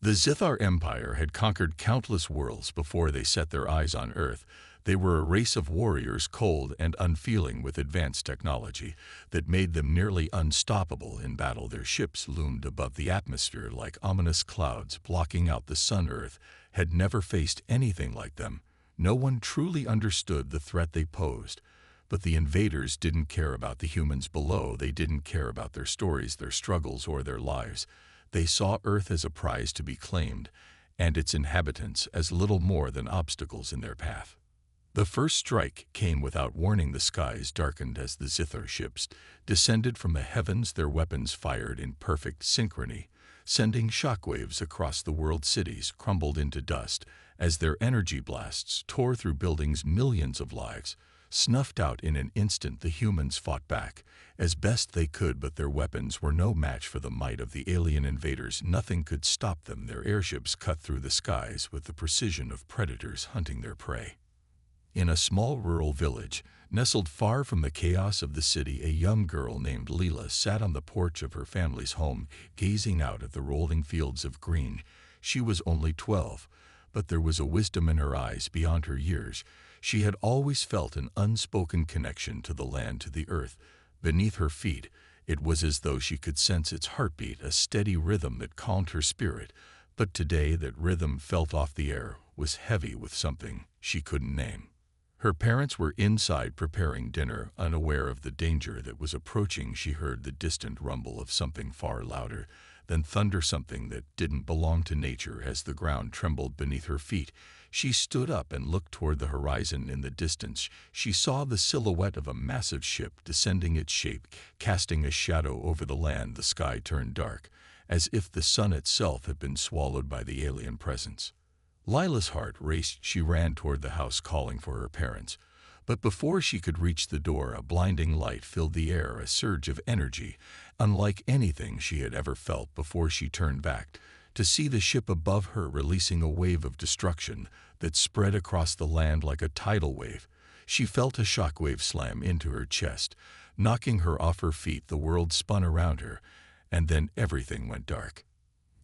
The Zithar Empire had conquered countless worlds before they set their eyes on Earth. They were a race of warriors cold and unfeeling with advanced technology that made them nearly unstoppable in battle. Their ships loomed above the atmosphere like ominous clouds blocking out the sun. Earth had never faced anything like them. No one truly understood the threat they posed. But the invaders didn't care about the humans below. They didn't care about their stories, their struggles, or their lives. They saw Earth as a prize to be claimed, and its inhabitants as little more than obstacles in their path. The first strike came without warning. The skies darkened as the Zithar ships descended from the heavens. Their weapons fired in perfect synchrony, sending shockwaves across the world. Cities crumbled into dust as their energy blasts tore through buildings. Millions of lives snuffed out in an instant. The humans fought back as best they could, but their weapons were no match for the might of the alien invaders. Nothing could stop them. Their airships cut through the skies with the precision of predators hunting their prey. In a small rural village, nestled far from the chaos of the city, a young girl named Leela sat on the porch of her family's home, gazing out at the rolling fields of green. She was only 12, but there was a wisdom in her eyes beyond her years. She had always felt an unspoken connection to the land, to the earth beneath her feet. It was as though she could sense its heartbeat, a steady rhythm that calmed her spirit. But today that rhythm felt off. The air was heavy with something she couldn't name. Her parents were inside preparing dinner, unaware of the danger that was approaching. She heard the distant rumble of something far louder than thunder, something that didn't belong to nature. As the ground trembled beneath her feet, she stood up and looked toward the horizon. In the distance, she saw the silhouette of a massive ship descending, its shape casting a shadow over the land. The sky turned dark, as if the sun itself had been swallowed by the alien presence. Lila's heart raced. She ran toward the house, calling for her parents. But before she could reach the door, a blinding light filled the air, a surge of energy, unlike anything she had ever felt before. She turned back to see the ship above her, releasing a wave of destruction that spread across the land like a tidal wave. She felt a shockwave slam into her chest, knocking her off her feet. The world spun around her, and then everything went dark.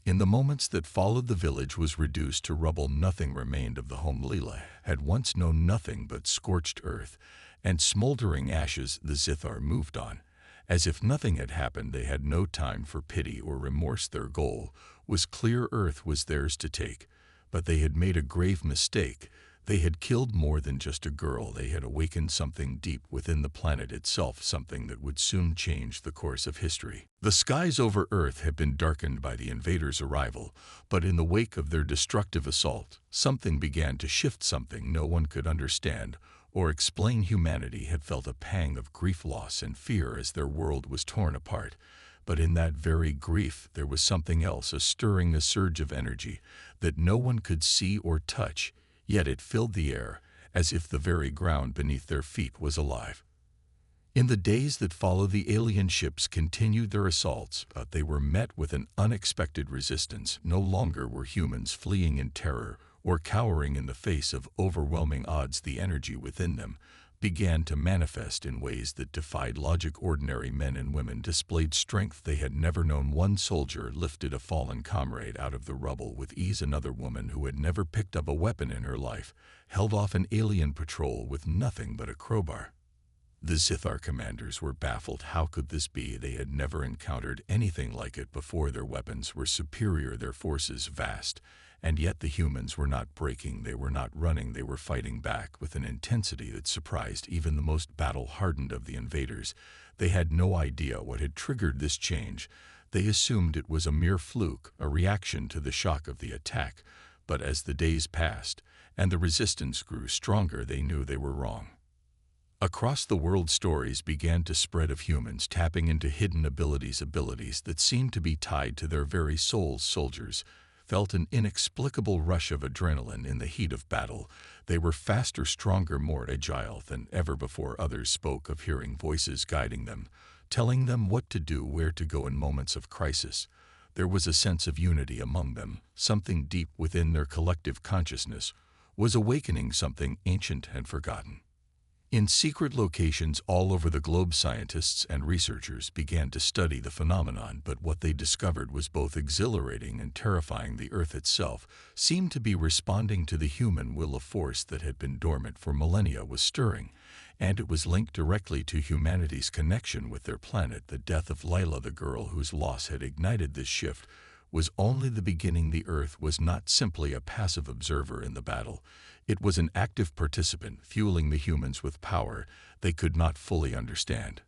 In the moments that followed, the village was reduced to rubble. Nothing remained of the home Leela had once known, nothing but scorched earth and smoldering ashes. The Zithar moved on. As if nothing had happened, they had no time for pity or remorse. Their goal was clear. Earth was theirs to take, but they had made a grave mistake. They had killed more than just a girl. They had awakened something deep within the planet itself, something that would soon change the course of history. The skies over Earth had been darkened by the invaders' arrival, but in the wake of their destructive assault, something began to shift, something no one could understand or explain. Humanity had felt a pang of grief, loss, and fear as their world was torn apart. But in that very grief, there was something else, a stirring, a surge of energy that no one could see or touch. Yet it filled the air, as if the very ground beneath their feet was alive. In the days that followed, the alien ships continued their assaults, but they were met with an unexpected resistance. No longer were humans fleeing in terror or cowering in the face of overwhelming odds. The energy within them began to manifest in ways that defied logic. Ordinary men and women displayed strength they had never known. One soldier lifted a fallen comrade out of the rubble with ease. Another woman, who had never picked up a weapon in her life, held off an alien patrol with nothing but a crowbar. The Zithar commanders were baffled. How could this be? They had never encountered anything like it before. Their weapons were superior, their forces vast, and yet the humans were not breaking. They were not running. They were fighting back with an intensity that surprised even the most battle-hardened of the invaders. They had no idea what had triggered this change. They assumed it was a mere fluke, a reaction to the shock of the attack. But as the days passed and the resistance grew stronger, they knew they were wrong. Across the world, stories began to spread of humans tapping into hidden abilities that seemed to be tied to their very souls. Soldiers felt an inexplicable rush of adrenaline in the heat of battle. They were faster, stronger, more agile than ever before. Others spoke of hearing voices guiding them, telling them what to do, where to go in moments of crisis. There was a sense of unity among them. Something deep within their collective consciousness was awakening, something ancient and forgotten. In secret locations all over the globe, scientists and researchers began to study the phenomenon, but what they discovered was both exhilarating and terrifying. The Earth itself seemed to be responding to the human will. A force that had been dormant for millennia was stirring, and it was linked directly to humanity's connection with their planet. The death of Lila, the girl whose loss had ignited this shift, was only the beginning. The Earth was not simply a passive observer in the battle. It was an active participant, fueling the humans with power they could not fully understand.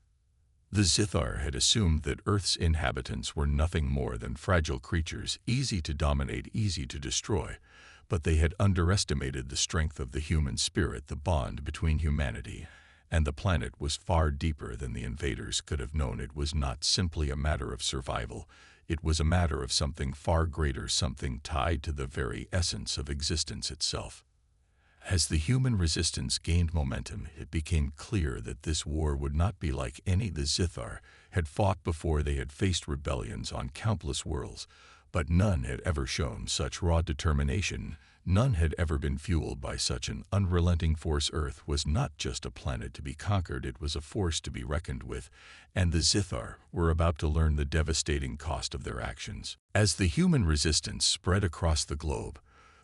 The Zithar had assumed that Earth's inhabitants were nothing more than fragile creatures, easy to dominate, easy to destroy, but they had underestimated the strength of the human spirit. The bond between humanity and the planet was far deeper than the invaders could have known. It was not simply a matter of survival. It was a matter of something far greater, something tied to the very essence of existence itself. As the human resistance gained momentum, it became clear that this war would not be like any the Zithar had fought before. They had faced rebellions on countless worlds, but none had ever shown such raw determination. None had ever been fueled by such an unrelenting force. Earth was not just a planet to be conquered, it was a force to be reckoned with, and the Zithar were about to learn the devastating cost of their actions. As the human resistance spread across the globe,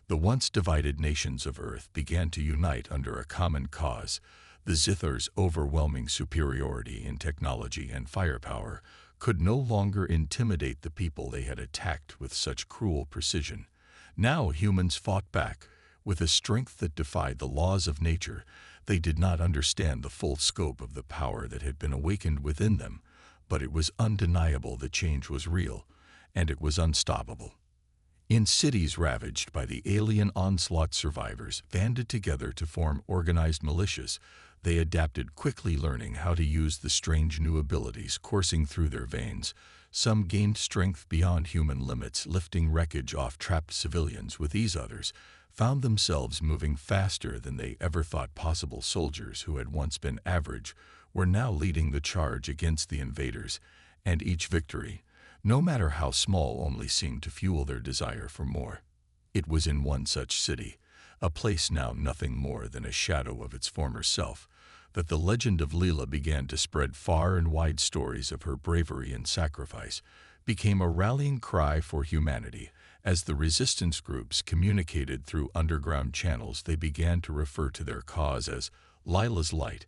the once divided nations of Earth began to unite under a common cause. The Zithar's overwhelming superiority in technology and firepower could no longer intimidate the people they had attacked with such cruel precision. Now humans fought back with a strength that defied the laws of nature. They did not understand the full scope of the power that had been awakened within them, but it was undeniable. The change was real, and it was unstoppable. In cities ravaged by the alien onslaught, survivors banded together to form organized militias. They adapted quickly, learning how to use the strange new abilities coursing through their veins. Some gained strength beyond human limits, lifting wreckage off trapped civilians with ease. Others found themselves moving faster than they ever thought possible. Soldiers who had once been average were now leading the charge against the invaders, and each victory, no matter how small, only seemed to fuel their desire for more. It was in one such city, a place now nothing more than a shadow of its former self, that the legend of Lila began to spread far and wide. Stories of her bravery and sacrifice became a rallying cry for humanity. As the resistance groups communicated through underground channels, they began to refer to their cause as Lila's Light.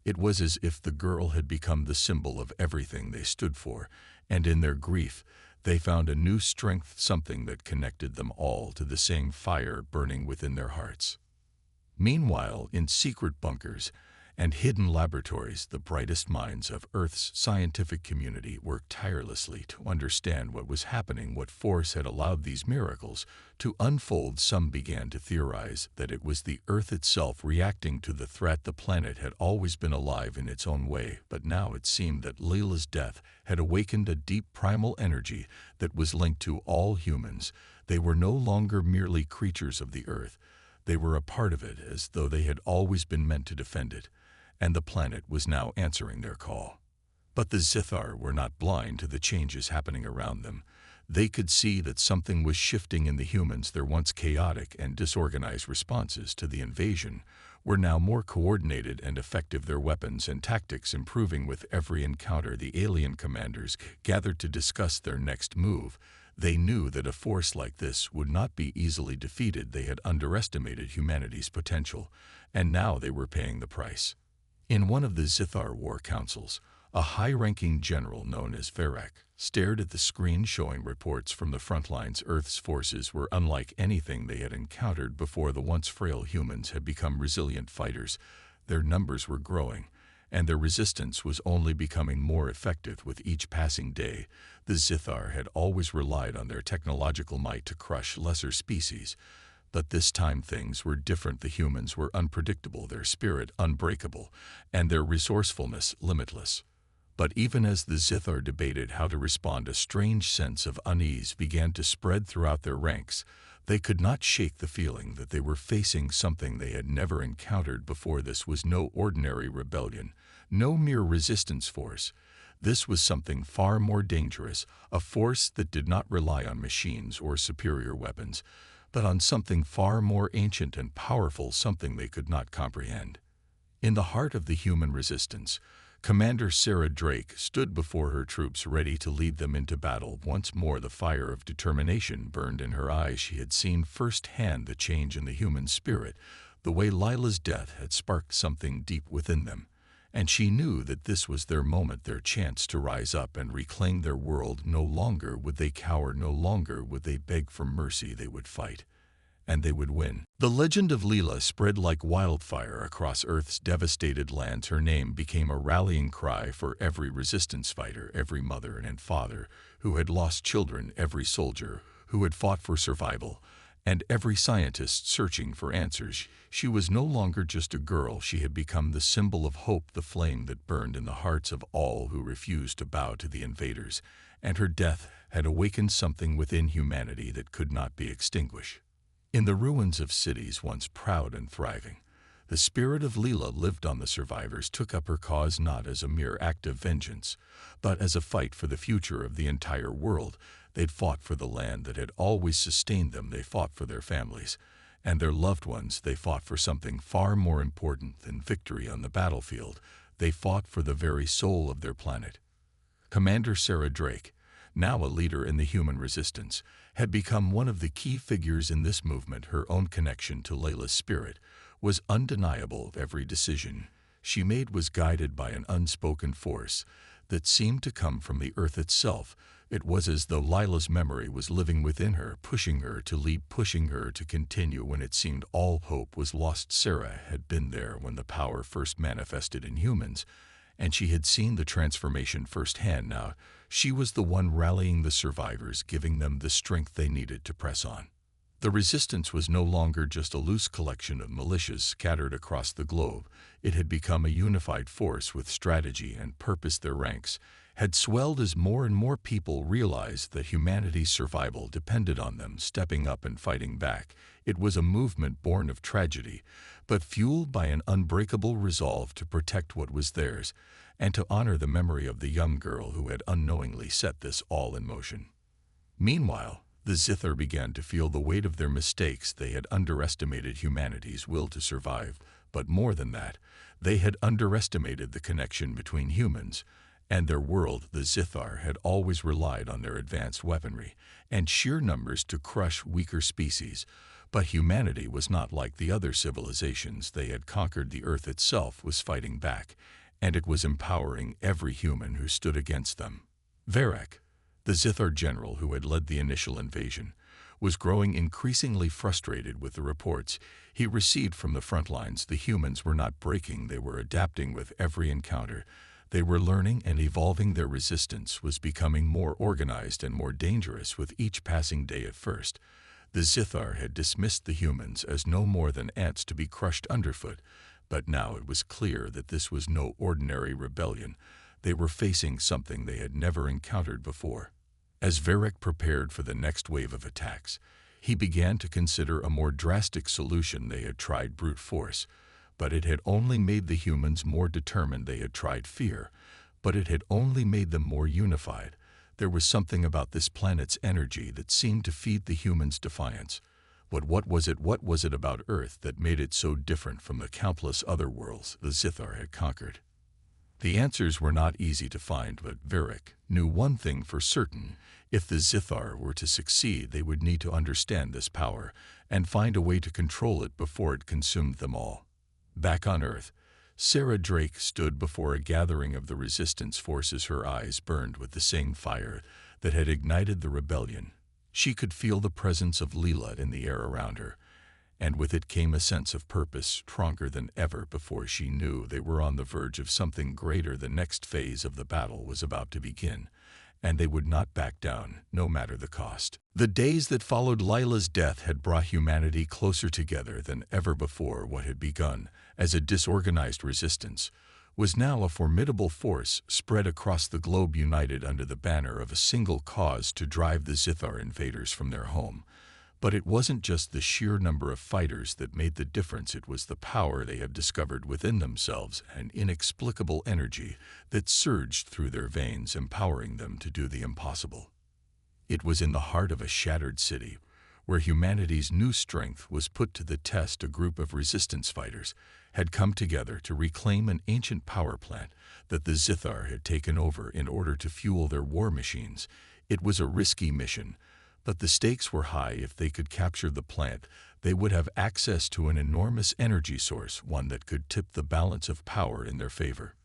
It was as if the girl had become the symbol of everything they stood for, and in their grief, they found a new strength, something that connected them all to the same fire burning within their hearts. Meanwhile, in secret bunkers and hidden laboratories, the brightest minds of Earth's scientific community worked tirelessly to understand what was happening, what force had allowed these miracles to unfold. Some began to theorize that it was the Earth itself reacting to the threat. The planet had always been alive in its own way, but now it seemed that Lila's death had awakened a deep primal energy that was linked to all humans. They were no longer merely creatures of the Earth. They were a part of it, as though they had always been meant to defend it, and the planet was now answering their call. But the Zithar were not blind to the changes happening around them. They could see that something was shifting in the humans. Their once chaotic and disorganized responses to the invasion were now more coordinated and effective, their weapons and tactics improving with every encounter. The alien commanders gathered to discuss their next move. They knew that a force like this would not be easily defeated. They had underestimated humanity's potential, and now they were paying the price. In one of the Zithar war councils, a high-ranking general known as Varek stared at the screen showing reports from the front lines. Earth's forces were unlike anything they had encountered before. The once frail humans had become resilient fighters. Their numbers were growing, and their resistance was only becoming more effective with each passing day. The Zithar had always relied on their technological might to crush lesser species, but this time things were different. The humans were unpredictable, their spirit unbreakable, and their resourcefulness limitless. But even as the Zithar debated how to respond, a strange sense of unease began to spread throughout their ranks. They could not shake the feeling that they were facing something they had never encountered before. This was no ordinary rebellion, no mere resistance force. This was something far more dangerous, a force that did not rely on machines or superior weapons, but on something far more ancient and powerful, something they could not comprehend. In the heart of the human resistance, Commander Sarah Drake stood before her troops ready to lead them into battle. Once more the fire of determination burned in her eyes. She had seen firsthand the change in the human spirit, the way Lila's death had sparked something deep within them. And she knew that this was their moment, their chance to rise up and reclaim their world. No longer would they cower, no longer would they beg for mercy. They would fight. And they would win. The legend of Lila spread like wildfire across Earth's devastated lands. Her name became a rallying cry for every resistance fighter, every mother and father who had lost children, every soldier who had fought for survival, and every scientist searching for answers. She was no longer just a girl. She had become the symbol of hope, the flame that burned in the hearts of all who refused to bow to the invaders. And her death had awakened something within humanity that could not be extinguished. In the ruins of cities once proud and thriving, the spirit of Lila lived on. The survivors took up her cause not as a mere act of vengeance, but as a fight for the future of the entire world. They'd fought for the land that had always sustained them. They fought for their families and their loved ones. They fought for something far more important than victory on the battlefield. They fought for the very soul of their planet. Commander Sarah Drake, now a leader in the human resistance, had become one of the key figures in this movement. Her own connection to Layla's spirit was undeniable. Every decision she made was guided by an unspoken force that seemed to come from the earth itself. It was as though Lila's memory was living within her, pushing her to lead, pushing her to continue when it seemed all hope was lost. Sarah had been there when the power first manifested in humans, and she had seen the transformation firsthand. Now, she was the one rallying the survivors, giving them the strength they needed to press on. The resistance was no longer just a loose collection of militias scattered across the globe. It had become a unified force with strategy and purpose. Their ranks had swelled as more and more people realized that humanity's survival depended on them stepping up and fighting back. It was a movement born of tragedy, but fueled by an unbreakable resolve to protect what was theirs and to honor the memory of the young girl who had unknowingly set this all in motion. Meanwhile, the Zithar began to feel the weight of their mistakes. They had underestimated humanity's will to survive, but more than that, they had underestimated the connection between humans and their world. The Zithar had always relied on their advanced weaponry and sheer numbers to crush weaker species, but humanity was not like the other civilizations. They had conquered. The Earth itself was fighting back, and it was empowering every human who stood against them. Varek, the Zithar general who had led the initial invasion, was growing increasingly frustrated with the reports he received from the front lines. The humans were not breaking, they were adapting with every encounter. They were learning and evolving. Their resistance was becoming more organized and more dangerous with each passing day. At first, the Zithar had dismissed the humans as no more than ants to be crushed underfoot, but now it was clear that this was no ordinary rebellion. They were facing something they had never encountered before. As Varek prepared for the next wave of attacks, he began to consider a more drastic solution. They had tried brute force, but it had only made the humans more determined. They had tried fear, but it had only made them more unified. There was something about this planet's energy that seemed to feed the humans' defiance. But what was it? What was it about Earth that made it so different from the countless other worlds the Zithar had conquered? The answers were not easy to find, but Varek knew one thing for certain. If the Zithar were to succeed, they would need to understand this power and find a way to control it before it consumed them all. Back on Earth, Sarah Drake stood before a gathering of the resistance forces. Her eyes burned with the same fire that had ignited the rebellion. She could feel the presence of Lila in the air around her, and with it came a sense of purpose stronger than ever before. She knew they were on the verge of something greater. The next phase of the battle was about to begin, and they would not back down, no matter the cost. The days that followed Lila's death had brought humanity closer together than ever before. What had begun as a disorganized resistance was now a formidable force spread across the globe, united under the banner of a single cause: to drive the Zithar invaders from their home. But it wasn't just the sheer number of fighters that made the difference. It was the power they had discovered within themselves, an inexplicable energy that surged through their veins, empowering them to do the impossible. It was in the heart of a shattered city, where humanity's new strength was put to the test. A group of resistance fighters had come together to reclaim an ancient power plant that the Zithar had taken over in order to fuel their war machines. It was a risky mission, but the stakes were high. If they could capture the plant, they would have access to an enormous energy source, one that could tip the balance of power in their favor.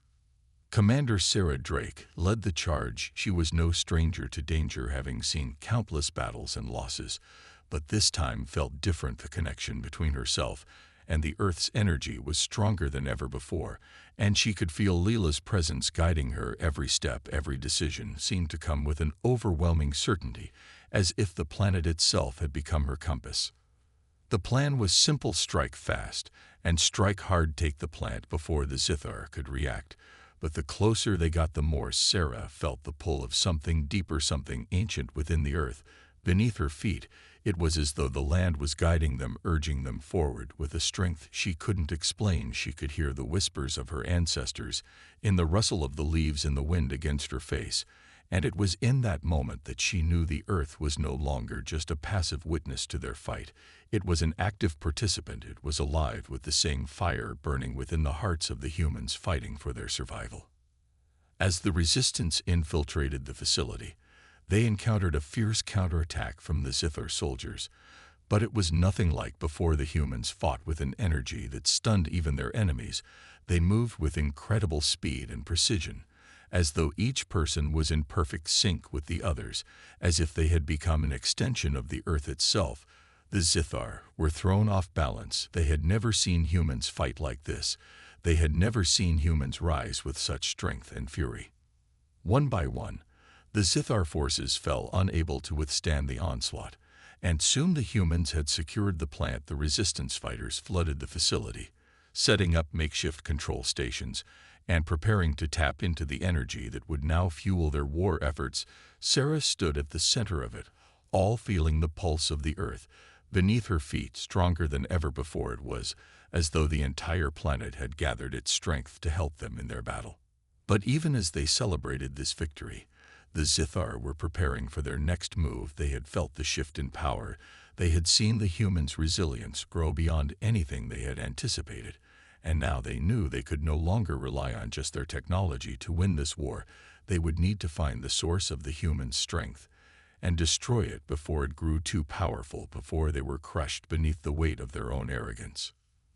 Commander Sarah Drake led the charge. She was no stranger to danger, having seen countless battles and losses, but this time felt different. The connection between herself and the Earth's energy was stronger than ever before, and she could feel Leela's presence guiding her. Every step, every decision seemed to come with an overwhelming certainty, as if the planet itself had become her compass. The plan was simple: strike fast and strike hard, take the plant before the Zithar could react. But the closer they got, the more Sarah felt the pull of something deeper, something ancient within the earth. Beneath her feet, it was as though the land was guiding them, urging them forward with a strength she couldn't explain. She could hear the whispers of her ancestors in the rustle of the leaves in the wind against her face, and it was in that moment that she knew the earth was no longer just a passive witness to their fight. It was an active participant. It was alive with the same fire burning within the hearts of the humans fighting for their survival. As the resistance infiltrated the facility, they encountered a fierce counterattack from the Zithar soldiers, but it was nothing like before. The humans fought with an energy that stunned even their enemies. They moved with incredible speed and precision, as though each person was in perfect sync with the others, as if they had become an extension of the earth itself. The Zithar were thrown off balance. They had never seen humans fight like this. They had never seen humans rise with such strength and fury. One by one, the Zithar forces fell, unable to withstand the onslaught, and soon the humans had secured the plant. The resistance fighters flooded the facility, setting up makeshift control stations and preparing to tap into the energy that would now fuel their war efforts. Sarah stood at the center of it, all feeling the pulse of the earth beneath her feet, stronger than ever before. It was as though the entire planet had gathered its strength to help them in their battle. But even as they celebrated this victory, the Zithar were preparing for their next move. They had felt the shift in power. They had seen the humans' resilience grow beyond anything they had anticipated, and now they knew they could no longer rely on just their technology to win this war. They would need to find the source of the humans' strength and destroy it before it grew too powerful, before they were crushed beneath the weight of their own arrogance.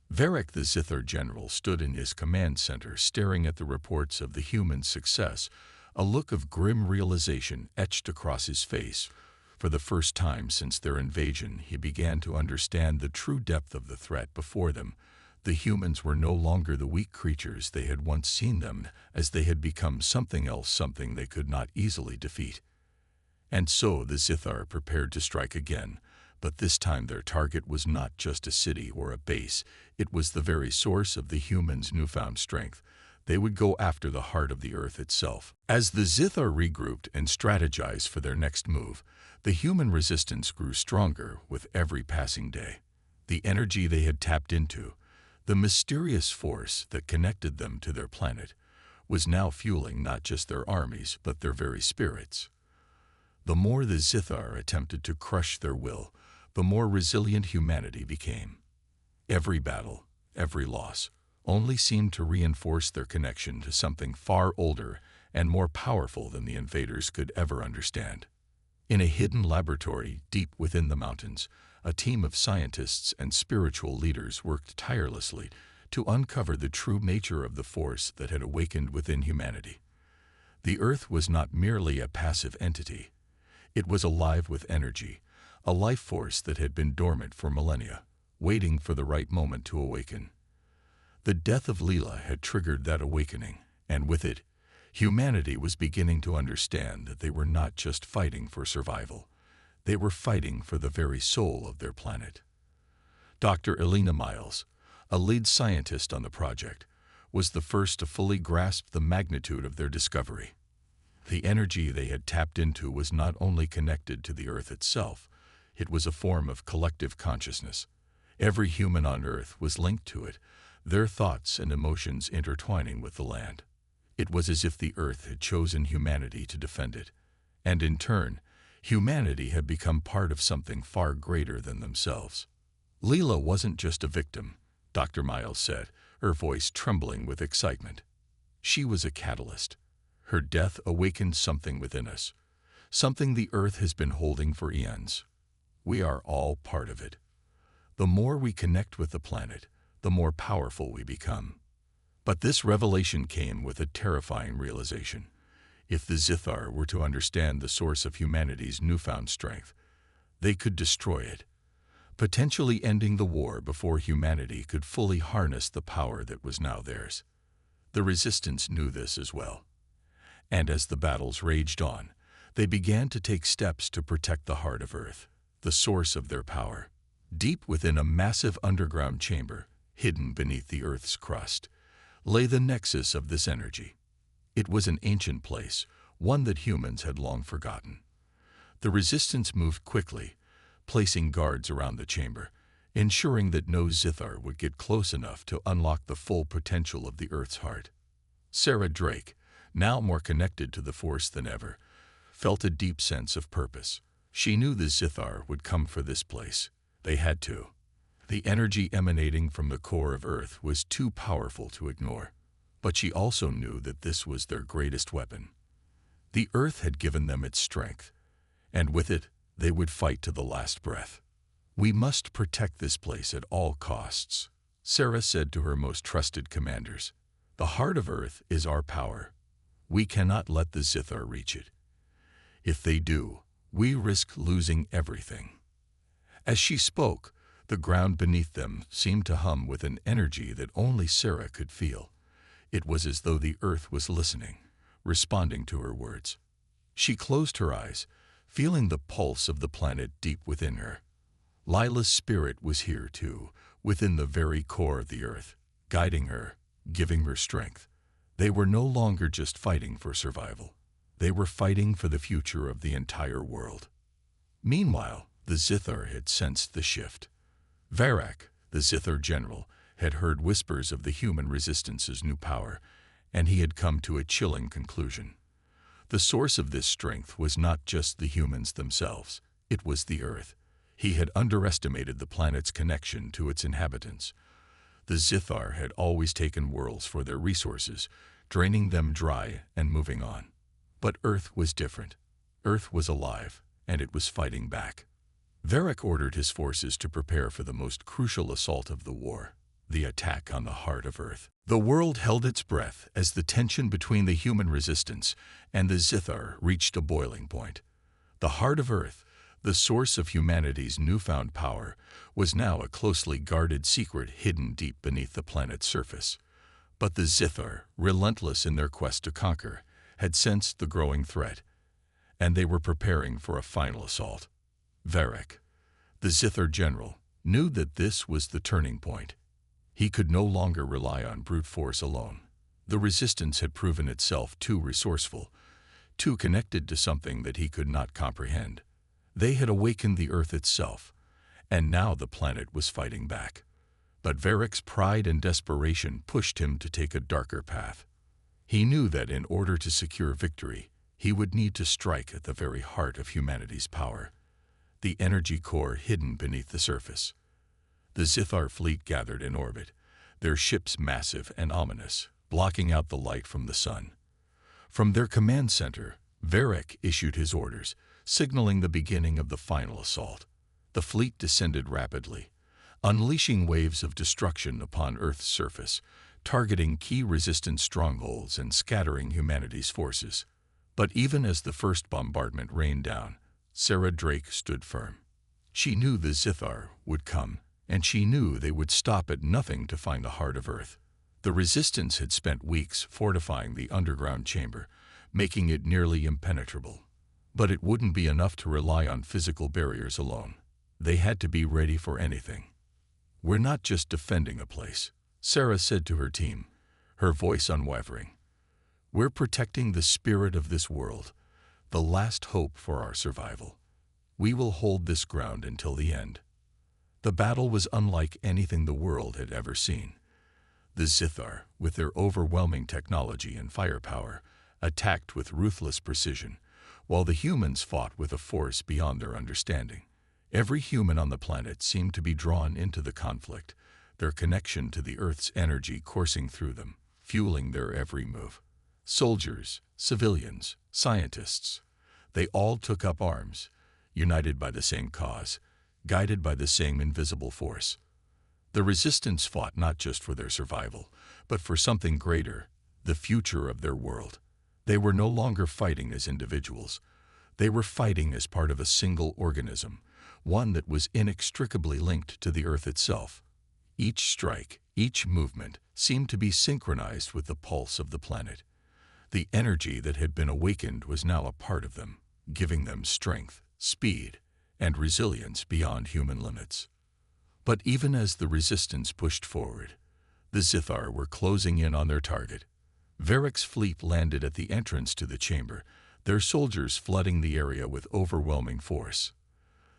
Varric, the Zithar general, stood in his command center, staring at the reports of the humans' success. A look of grim realization etched across his face. For the first time since their invasion, he began to understand the true depth of the threat before them. The humans were no longer the weak creatures they had once seen them, as they had become something else, something they could not easily defeat. And so the Zithar prepared to strike again, but this time their target was not just a city or a base. It was the very source of the humans' newfound strength. They would go after the heart of the earth itself. As the Zithar regrouped and strategized for their next move, the human resistance grew stronger with every passing day. The energy they had tapped into, the mysterious force that connected them to their planet, was now fueling not just their armies but their very spirits. The more the Zithar attempted to crush their will, the more resilient humanity became. Every battle, every loss, only seemed to reinforce their connection to something far older and more powerful than the invaders could ever understand. In a hidden laboratory deep within the mountains, a team of scientists and spiritual leaders worked tirelessly to uncover the true nature of the force that had awakened within humanity. The Earth was not merely a passive entity. It was alive with energy, a life force that had been dormant for millennia, waiting for the right moment to awaken. The death of Leela had triggered that awakening, and with it, humanity was beginning to understand that they were not just fighting for survival. They were fighting for the very soul of their planet. Dr. Elena Miles, a lead scientist on the project, was the first to fully grasp the magnitude of their discovery. The energy they had tapped into was not only connected to the Earth itself, it was a form of collective consciousness. Every human on Earth was linked to it, their thoughts and emotions intertwining with the land. It was as if the Earth had chosen humanity to defend it, and in turn, Humanity had become part of something far greater than themselves. Leela wasn't just a victim, Dr. Miles said, her voice trembling with excitement. She was a catalyst. Her death awakened something within us, something the Earth has been holding for eons. We are all part of it. The more we connect with the planet, the more powerful we become. But this revelation came with a terrifying realization. If the Zithar were to understand the source of humanity's newfound strength, they could destroy it, potentially ending the war before humanity could fully harness the power that was now theirs. The Resistance knew this as well. And as the battles raged on, they began to take steps to protect the heart of Earth, the source of their power. Deep within a massive underground chamber, hidden beneath the Earth's crust, lay the nexus of this energy. It was an ancient place, one that humans had long forgotten. The Resistance moved quickly, placing guards around the chamber, ensuring that no Zithar would get close enough to unlock the full potential of the Earth's heart. Sarah Drake, now more connected to the Force than ever, felt a deep sense of purpose. She knew the Zithar would come for this place. They had to. The energy emanating from the core of Earth was too powerful to ignore. But she also knew that this was their greatest weapon. The Earth had given them its strength, and with it, they would fight to the last breath. "We must protect this place at all costs," Sarah said to her most trusted commanders. "The heart of Earth is our power. We cannot let the Zithar reach it. If they do, we risk losing everything." As she spoke, the ground beneath them seemed to hum with an energy that only Sarah could feel. It was as though the Earth was listening, responding to her words. She closed her eyes, feeling the pulse of the planet deep within her. Lila's spirit was here too, within the very core of the Earth, guiding her, giving her strength. They were no longer just fighting for survival. They were fighting for the future of the entire world. Meanwhile, the Zithar had sensed the shift. Varrock, the Zithar general, had heard whispers of the human Resistance's new power, and he had come to a chilling conclusion. The source of this strength was not just the humans themselves, it was the Earth. He had underestimated the planet's connection to its inhabitants. The Zithar had always taken worlds for their resources, draining them dry and moving on. But Earth was different. Earth was alive, and it was fighting back. Varrock ordered his forces to prepare for the most crucial assault of the war, the attack on the heart of Earth. The world held its breath as the tension between the human Resistance and the Zithar reached a boiling point. The heart of Earth, the source of humanity's newfound power, was now a closely guarded secret hidden deep beneath the planet's surface. But the Zithar, relentless in their quest to conquer, had sensed the growing threat, and they were preparing for a final assault. Varrock, the Zithar general, knew that this was the turning point. He could no longer rely on brute force alone. The Resistance had proven itself too resourceful, too connected to something that he could not comprehend. They had awakened the Earth itself, and now the planet was fighting back. But Varrock's pride and desperation pushed him to take a darker path. He knew that in order to secure victory, he would need to strike at the very heart of humanity's power, the energy core hidden beneath the surface. The Zithar fleet gathered in orbit, their ships massive and ominous, blocking out the light from the sun. From their command center, Varrock issued his orders, signaling the beginning of the final assault. The fleet descended rapidly, unleashing waves of destruction upon Earth's surface, targeting key Resistance strongholds and scattering humanity's forces. But even as the first bombardment rained down, Sarah Drake stood firm. She knew the Zithar would come, and she knew they would stop at nothing to find the heart of Earth. The Resistance had spent weeks fortifying the underground chamber, making it nearly impenetrable. But it wouldn't be enough to rely on physical barriers alone. They had to be ready for anything. "We're not just defending a place," Sarah said to her team, her voice unwavering. "We're protecting the spirit of this world, the last hope for our survival. We will hold this ground until the end." The battle was unlike anything the world had ever seen. The Zithar, with their overwhelming technology and firepower, attacked with ruthless precision, while the humans fought with a force beyond their understanding. Every human on the planet seemed to be drawn into the conflict, their connection to the Earth's energy coursing through them, fueling their every move. Soldiers, civilians, scientists, they all took up arms, united by the same cause, guided by the same invisible force. The resistance fought not just for their survival, but for something greater, the future of their world. They were no longer fighting as individuals. They were fighting as part of a single organism, one that was inextricably linked to the Earth itself. Each strike, each movement, seemed to be synchronized with the pulse of the planet. The energy that had been awakened was now a part of them, giving them strength, speed, and resilience beyond human limits. But even as the resistance pushed forward, the Zithar were closing in on their target. Varric's fleet landed at the entrance to the chamber, their soldiers flooding the area with overwhelming force.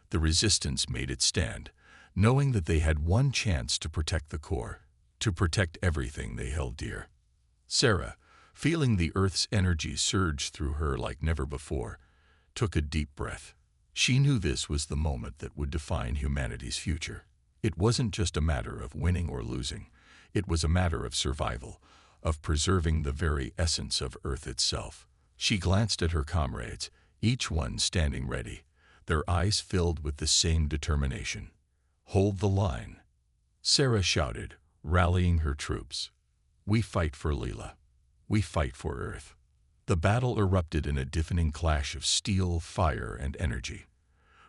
The resistance made its stand, knowing that they had one chance to protect the core, to protect everything they held dear. Sarah, feeling the Earth's energy surge through her like never before, took a deep breath. She knew this was the moment that would define humanity's future. It wasn't just a matter of winning or losing. It was a matter of survival, of preserving the very essence of Earth itself. She glanced at her comrades, each one standing ready, their eyes filled with the same determination. "Hold the line," Sarah shouted, rallying her troops. "We fight for Leela. We fight for Earth." The battle erupted in a deafening clash of steel, fire, and energy.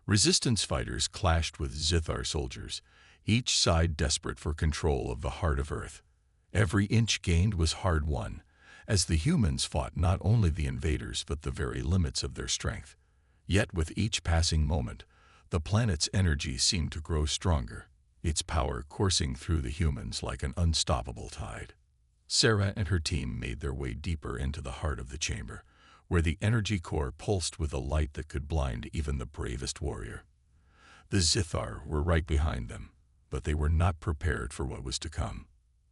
Resistance fighters clashed with Zithar soldiers, each side desperate for control of the heart of Earth. Every inch gained was hard won, as the humans fought not only the invaders but the very limits of their strength. Yet with each passing moment, the planet's energy seemed to grow stronger, its power coursing through the humans like an unstoppable tide. Sarah and her team made their way deeper into the heart of the chamber, where the energy core pulsed with a light that could blind even the bravest warrior. The Zithar were right behind them, but they were not prepared for what was to come.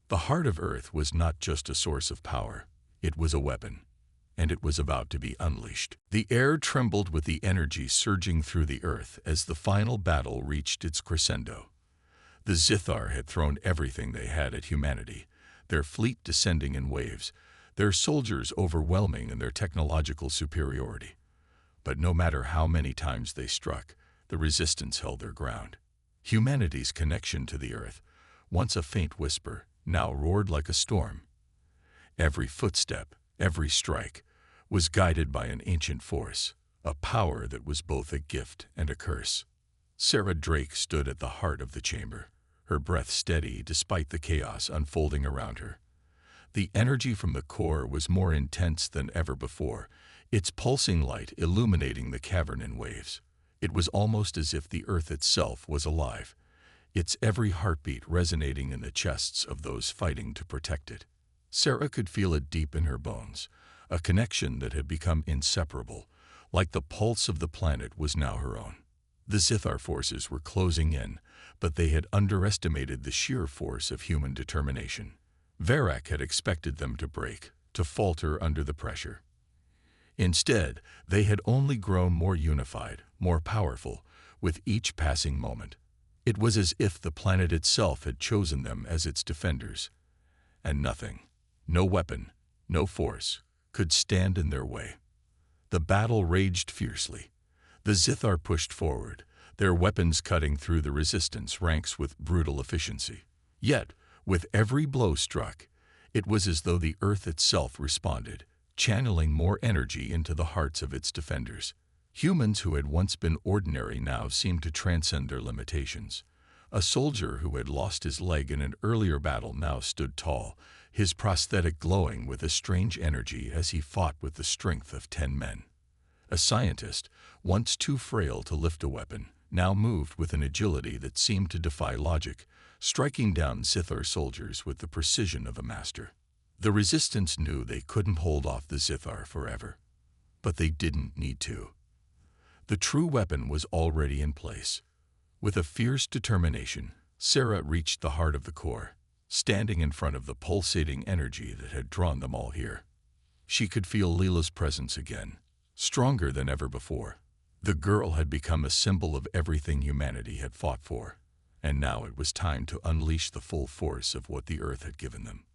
The heart of Earth was not just a source of power, it was a weapon, and it was about to be unleashed. The air trembled with the energy surging through the Earth as the final battle reached its crescendo. The Zithar had thrown everything they had at humanity, their fleet descending in waves, their soldiers overwhelming in their technological superiority. But no matter how many times they struck, the resistance held their ground. Humanity's connection to the Earth, once a faint whisper, now roared like a storm. Every footstep, every strike, was guided by an ancient force, a power that was both a gift and a curse. Sarah Drake stood at the heart of the chamber, her breath steady despite the chaos unfolding around her. The energy from the core was more intense than ever before, its pulsing light illuminating the cavern in waves. It was almost as if the Earth itself was alive, its every heartbeat resonating in the chests of those fighting to protect it. Sarah could feel it deep in her bones, a connection that had become inseparable, like the pulse of the planet was now her own. The Zithar forces were closing in, but they had underestimated the sheer force of human determination. Varric had expected them to break, to falter under the pressure. Instead, they had only grown more unified, more powerful, with each passing moment. It was as if the planet itself had chosen them as its defenders, and nothing, no weapon, no force, could stand in their way. The battle raged fiercely. The Zithar pushed forward, their weapons cutting through the resistance ranks with brutal efficiency. Yet, with every blow struck, it was as though the Earth itself responded, channeling more energy into the hearts of its defenders. Humans who had once been ordinary now seemed to transcend their limitations. A soldier who had lost his leg in an earlier battle now stood tall, his prosthetic glowing with a strange energy as he fought with the strength of 10 men. A scientist, once too frail to lift a weapon, now moved with an agility that seemed to defy logic, striking down Zithar soldiers with the precision of a master. The resistance knew they couldn't hold off the Zithar forever, but they didn't need to. The true weapon was already in place. With a fierce determination, Sarah reached the heart of the core, standing in front of the pulsating energy that had drawn them all here. She could feel Leela's presence again, stronger than ever before. The girl had become a symbol of everything humanity had fought for, and now it was time to unleash the full force of what the Earth had given them.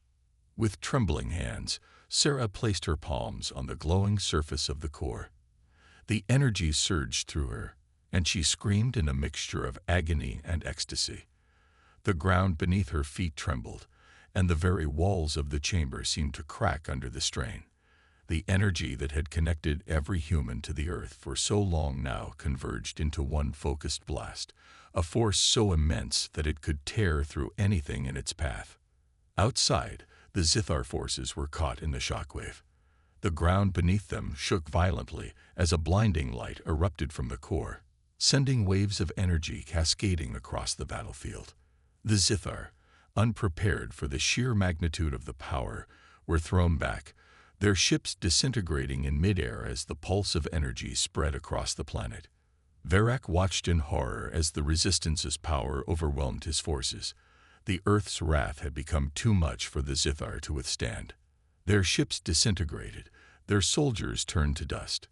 With trembling hands, Sarah placed her palms on the glowing surface of the core. The energy surged through her, and she screamed in a mixture of agony and ecstasy. The ground beneath her feet trembled, and the very walls of the chamber seemed to crack under the strain. The energy that had connected every human to the Earth for so long now converged into one focused blast, a force so immense that it could tear through anything in its path. Outside, the Zithar forces were caught in the shockwave. The ground beneath them shook violently as a blinding light erupted from the core, sending waves of energy cascading across the battlefield. The Zithar, unprepared for the sheer magnitude of the power, were thrown back, their ships disintegrating in midair as the pulse of energy spread across the planet. Varak watched in horror as the Resistance's power overwhelmed his forces. The Earth's wrath had become too much for the Zithar to withstand. Their ships disintegrated, their soldiers turned to dust.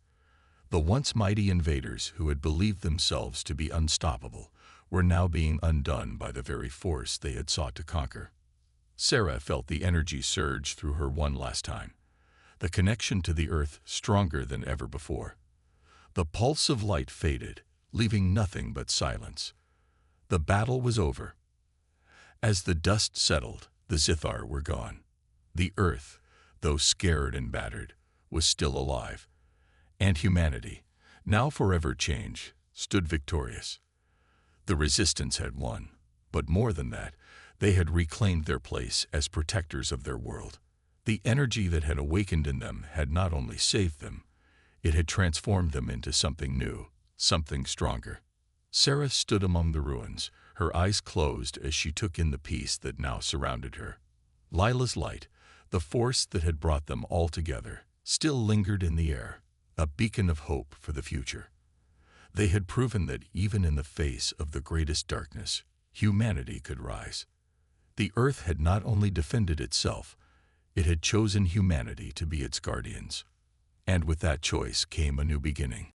The once mighty invaders, who had believed themselves to be unstoppable, were now being undone by the very force they had sought to conquer. Sarah felt the energy surge through her one last time, the connection to the Earth stronger than ever before. The pulse of light faded, leaving nothing but silence. The battle was over. As the dust settled, the Zithar were gone. The Earth, though scared and battered, was still alive. And humanity, now forever changed, stood victorious. The Resistance had won, but more than that, they had reclaimed their place as protectors of their world. The energy that had awakened in them had not only saved them, it had transformed them into something new, something stronger. Sarah stood among the ruins, her eyes closed as she took in the peace that now surrounded her. Lila's light, the force that had brought them all together, still lingered in the air, a beacon of hope for the future. They had proven that even in the face of the greatest darkness, humanity could rise. The Earth had not only defended itself, it had chosen humanity to be its guardians. And with that choice came a new beginning.